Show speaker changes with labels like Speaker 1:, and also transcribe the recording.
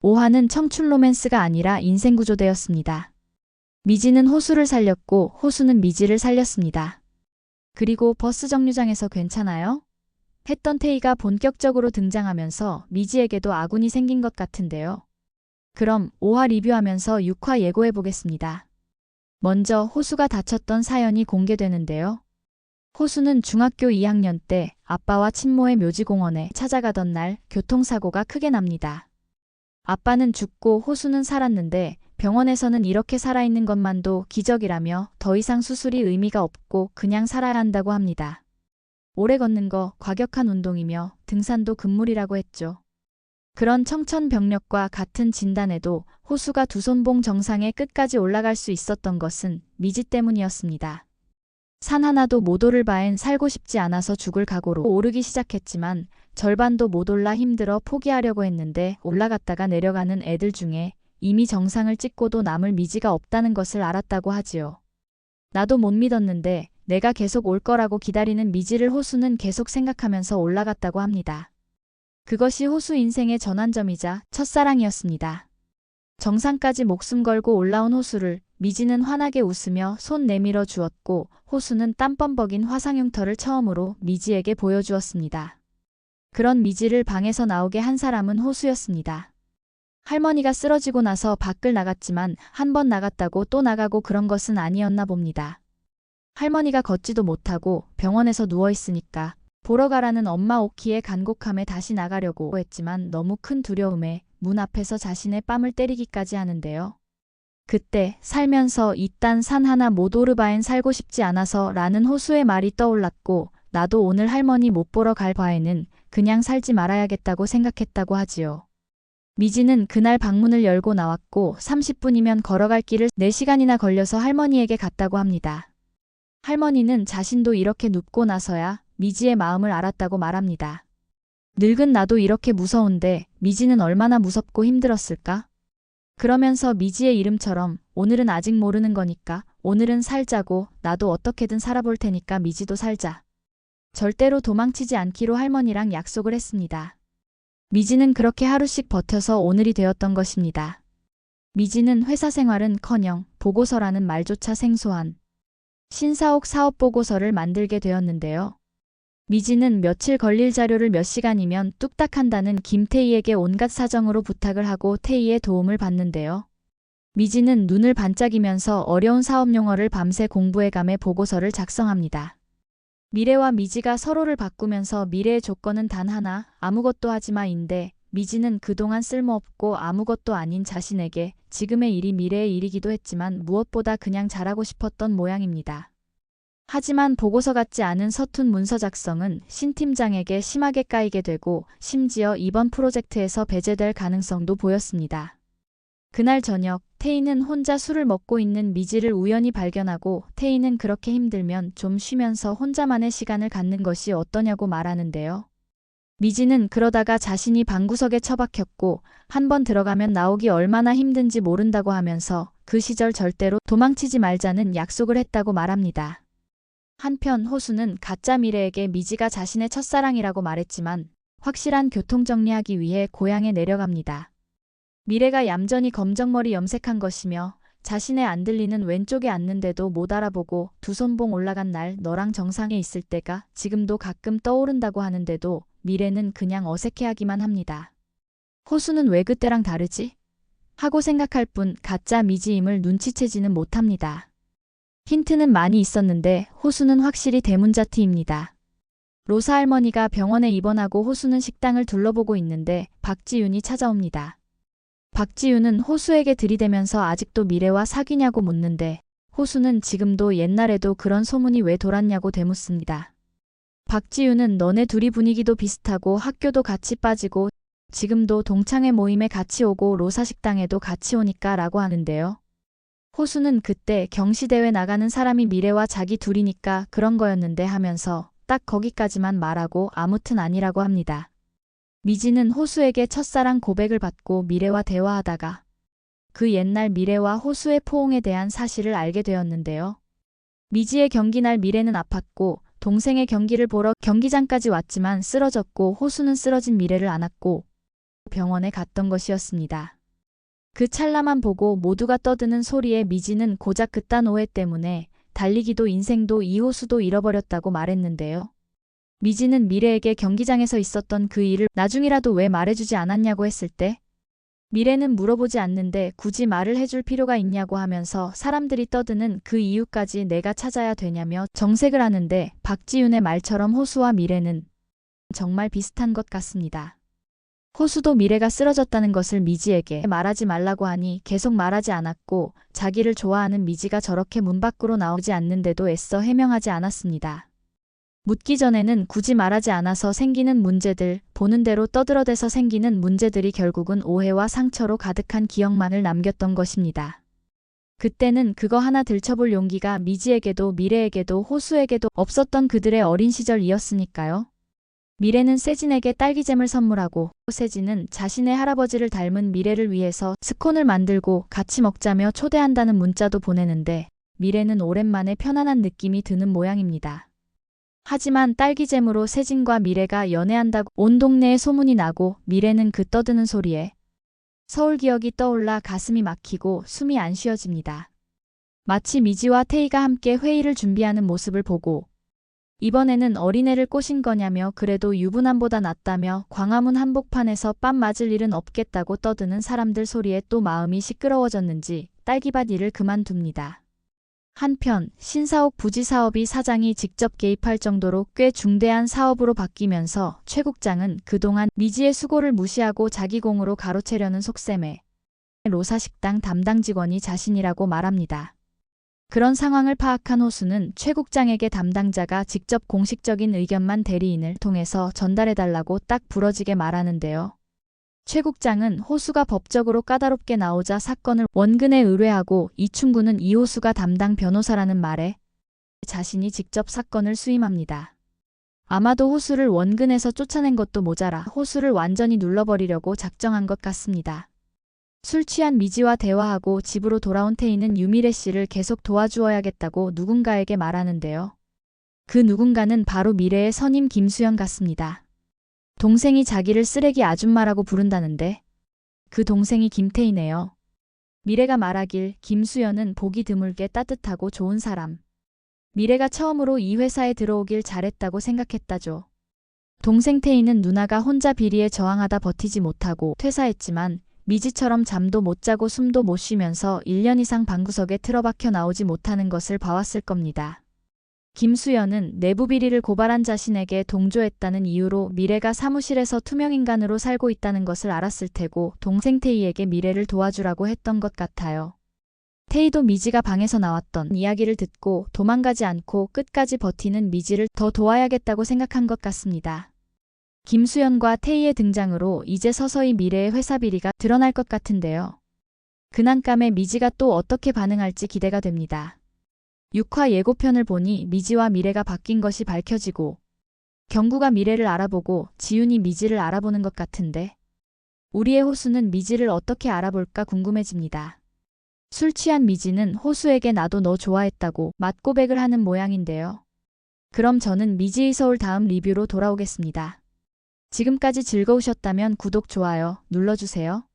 Speaker 1: 오화는 청춘 로맨스가 아니라 인생 구조되었습니다. 미지는 호수를 살렸고 호수는 미지를 살렸습니다. 그리고 버스 정류장에서 괜찮아요? 했던 태희가 본격적으로 등장하면서 미지에게도 아군이 생긴 것 같은데요. 그럼 5화 리뷰하면서 6화 예고해 보겠습니다. 먼저 호수가 다쳤던 사연이 공개되는데요. 호수는 중학교 2학년 때 아빠와 친모의 묘지공원에 찾아가던 날 교통사고가 크게 납니다. 아빠는 죽고 호수는 살았는데 병원에서는 이렇게 살아있는 것만도 기적이라며 더 이상 수술이 의미가 없고 그냥 살아야 한다고 합니다. 오래 걷는 거 과격한 운동이며 등산도 금물이라고 했죠. 그런 청천벽력과 같은 진단에도 호수가 두 손봉 정상에 끝까지 올라갈 수 있었던 것은 미지 때문이었습니다. 산 하나도 못 오를 바엔 살고 싶지 않아서 죽을 각오로 오르기 시작했지만 절반도 못 올라 힘들어 포기하려고 했는데 올라갔다가 내려가는 애들 중에 이미 정상을 찍고도 남을 미지가 없다는 것을 알았다고 하지요. 나도 못 믿었는데 내가 계속 올 거라고 기다리는 미지를 호수는 계속 생각하면서 올라갔다고 합니다. 그것이 호수 인생의 전환점이자 첫사랑이었습니다. 정상까지 목숨 걸고 올라온 호수를 미지는 환하게 웃으며 손 내밀어 주었고 호수는 땀범벅인 화상흉터를 처음으로 미지에게 보여주었습니다. 그런 미지를 방에서 나오게 한 사람은 호수였습니다. 할머니가 쓰러지고 나서 밖을 나갔지만 한 번 나갔다고 또 나가고 그런 것은 아니었나 봅니다. 할머니가 걷지도 못하고 병원에서 누워있으니까 보러 가라는 엄마 오키의 간곡함에 다시 나가려고 했지만 너무 큰 두려움에 문 앞에서 자신의 뺨을 때리기까지 하는데요. 그때 살면서 이딴 산 하나 못 오르 바엔 살고 싶지 않아서 라는 호수의 말이 떠올랐고 나도 오늘 할머니 못 보러 갈 바에는 그냥 살지 말아야겠다고 생각했다고 하지요. 미지는 그날 방문을 열고 나왔고 30분이면 걸어갈 길을 4시간이나 걸려서 할머니에게 갔다고 합니다. 할머니는 자신도 이렇게 눕고 나서야 미지의 마음을 알았다고 말합니다. 늙은 나도 이렇게 무서운데 미지는 얼마나 무섭고 힘들었을까? 그러면서 미지의 이름처럼 오늘은 아직 모르는 거니까 오늘은 살자고 나도 어떻게든 살아볼 테니까 미지도 살자. 절대로 도망치지 않기로 할머니랑 약속을 했습니다. 미지는 그렇게 하루씩 버텨서 오늘이 되었던 것입니다. 미지는 회사 생활은커녕 보고서라는 말조차 생소한 신사옥 사업 보고서를 만들게 되었는데요. 미지는 며칠 걸릴 자료를 몇 시간이면 뚝딱 한다는 김태희에게 온갖 사정으로 부탁을 하고 태희의 도움을 받는데요. 미지는 눈을 반짝이면서 어려운 사업 용어를 밤새 공부해가며 보고서를 작성합니다. 미래와 미지가 서로를 바꾸면서 미래의 조건은 단 하나, 아무것도 하지마인데 미지는 그동안 쓸모없고 아무것도 아닌 자신에게 지금의 일이 미래의 일이기도 했지만 무엇보다 그냥 잘하고 싶었던 모양입니다. 하지만 보고서 같지 않은 서툰 문서 작성은 신 팀장에게 심하게 까이게 되고 심지어 이번 프로젝트에서 배제될 가능성도 보였습니다. 그날 저녁 태희는 혼자 술을 먹고 있는 미지를 우연히 발견하고 태희는 그렇게 힘들면 좀 쉬면서 혼자만의 시간을 갖는 것이 어떠냐고 말하는데요. 미지는 그러다가 자신이 방구석에 처박혔고 한 번 들어가면 나오기 얼마나 힘든지 모른다고 하면서 그 시절 절대로 도망치지 말자는 약속을 했다고 말합니다. 한편 호수는 가짜 미래에게 미지가 자신의 첫사랑이라고 말했지만 확실한 교통정리하기 위해 고향에 내려갑니다. 미래가 얌전히 검정머리 염색한 것이며 자신의 안 들리는 왼쪽에 앉는데도 못 알아보고 두 손봉 올라간 날 너랑 정상에 있을 때가 지금도 가끔 떠오른다고 하는데도 미래는 그냥 어색해하기만 합니다. 호수는 왜 그때랑 다르지? 하고 생각할 뿐 가짜 미지임을 눈치채지는 못합니다. 힌트는 많이 있었는데 호수는 확실히 대문자티입니다. 로사 할머니가 병원에 입원하고 호수는 식당을 둘러보고 있는데 박지윤이 찾아옵니다. 박지윤은 호수에게 들이대면서 아직도 미래와 사귀냐고 묻는데 호수는 지금도 옛날에도 그런 소문이 왜 돌았냐고 되묻습니다. 박지윤은 너네 둘이 분위기도 비슷하고 학교도 같이 빠지고 지금도 동창회 모임에 같이 오고 로사 식당에도 같이 오니까 라고 하는데요. 호수는 그때 경시대회 나가는 사람이 미래와 자기 둘이니까 그런 거였는데 하면서 딱 거기까지만 말하고 아무튼 아니라고 합니다. 미지는 호수에게 첫사랑 고백을 받고 미래와 대화하다가 그 옛날 미래와 호수의 포옹에 대한 사실을 알게 되었는데요. 미지의 경기날 미래는 아팠고 동생의 경기를 보러 경기장까지 왔지만 쓰러졌고 호수는 쓰러진 미래를 안았고 병원에 갔던 것이었습니다. 그 찰나만 보고 모두가 떠드는 소리에 미지는 고작 그딴 오해 때문에 달리기도 인생도 이 호수도 잃어버렸다고 말했는데요. 미지는 미래에게 경기장에서 있었던 그 일을 나중이라도 왜 말해주지 않았냐고 했을 때 미래는 물어보지 않는데 굳이 말을 해줄 필요가 있냐고 하면서 사람들이 떠드는 그 이유까지 내가 찾아야 되냐며 정색을 하는데 박지윤의 말처럼 호수와 미래는 정말 비슷한 것 같습니다. 호수도 미래가 쓰러졌다는 것을 미지에게 말하지 말라고 하니 계속 말하지 않았고 자기를 좋아하는 미지가 저렇게 문 밖으로 나오지 않는데도 애써 해명하지 않았습니다. 묻기 전에는 굳이 말하지 않아서 생기는 문제들, 보는 대로 떠들어대서 생기는 문제들이 결국은 오해와 상처로 가득한 기억만을 남겼던 것입니다. 그때는 그거 하나 들춰볼 용기가 미지에게도 미래에게도 호수에게도 없었던 그들의 어린 시절이었으니까요. 미래는 세진에게 딸기잼을 선물하고 세진은 자신의 할아버지를 닮은 미래를 위해서 스콘을 만들고 같이 먹자며 초대한다는 문자도 보내는데 미래는 오랜만에 편안한 느낌이 드는 모양입니다. 하지만 딸기잼으로 세진과 미래가 연애한다고 온 동네에 소문이 나고 미래는 그 떠드는 소리에 서울 기억이 떠올라 가슴이 막히고 숨이 안 쉬어집니다. 마치 미지와 태희가 함께 회의를 준비하는 모습을 보고 이번에는 어린애를 꼬신 거냐며 그래도 유부남보다 낫다며 광화문 한복판에서 뺨 맞을 일은 없겠다고 떠드는 사람들 소리에 또 마음이 시끄러워졌는지 딸기밭 일을 그만둡니다. 한편 신사옥 부지 사업이 사장이 직접 개입할 정도로 꽤 중대한 사업으로 바뀌면서 최 국장은 그동안 미지의 수고를 무시하고 자기 공으로 가로채려는 속셈에 로사식당 담당 직원이 자신이라고 말합니다. 그런 상황을 파악한 호수는 최 국장에게 담당자가 직접 공식적인 의견만 대리인을 통해서 전달해달라고 딱 부러지게 말하는데요. 최 국장은 호수가 법적으로 까다롭게 나오자 사건을 원근에 의뢰하고 이충구는 이 호수가 담당 변호사라는 말에 자신이 직접 사건을 수임합니다. 아마도 호수를 원근에서 쫓아낸 것도 모자라 호수를 완전히 눌러버리려고 작정한 것 같습니다. 술 취한 미지와 대화하고 집으로 돌아온 태희는 유미래 씨를 계속 도와주어야겠다고 누군가에게 말하는데요. 그 누군가는 바로 미래의 선임 김수연 같습니다. 동생이 자기를 쓰레기 아줌마라고 부른다는데 그 동생이 김태희네요. 미래가 말하길 김수연은 보기 드물게 따뜻하고 좋은 사람. 미래가 처음으로 이 회사에 들어오길 잘했다고 생각했다죠. 동생 태희는 누나가 혼자 비리에 저항하다 버티지 못하고 퇴사했지만 미지처럼 잠도 못 자고 숨도 못 쉬면서 1년 이상 방구석에 틀어박혀 나오지 못하는 것을 봐왔을 겁니다. 김수연은 내부 비리를 고발한 자신에게 동조했다는 이유로 미래가 사무실에서 투명인간으로 살고 있다는 것을 알았을 테고 동생 태희에게 미래를 도와주라고 했던 것 같아요. 태희도 미지가 방에서 나왔던 이야기를 듣고 도망가지 않고 끝까지 버티는 미지를 더 도와야겠다고 생각한 것 같습니다. 김수연과 태희의 등장으로 이제 서서히 미래의 회사 비리가 드러날 것 같은데요. 근한감에 미지가 또 어떻게 반응할지 기대가 됩니다. 6화 예고편을 보니 미지와 미래가 바뀐 것이 밝혀지고 경구가 미래를 알아보고 지윤이 미지를 알아보는 것 같은데 우리의 호수는 미지를 어떻게 알아볼까 궁금해집니다. 술 취한 미지는 호수에게 나도 너 좋아했다고 맞고백을 하는 모양인데요. 그럼 저는 미지의 서울 다음 리뷰로 돌아오겠습니다. 지금까지 즐거우셨다면 구독, 좋아요 눌러주세요.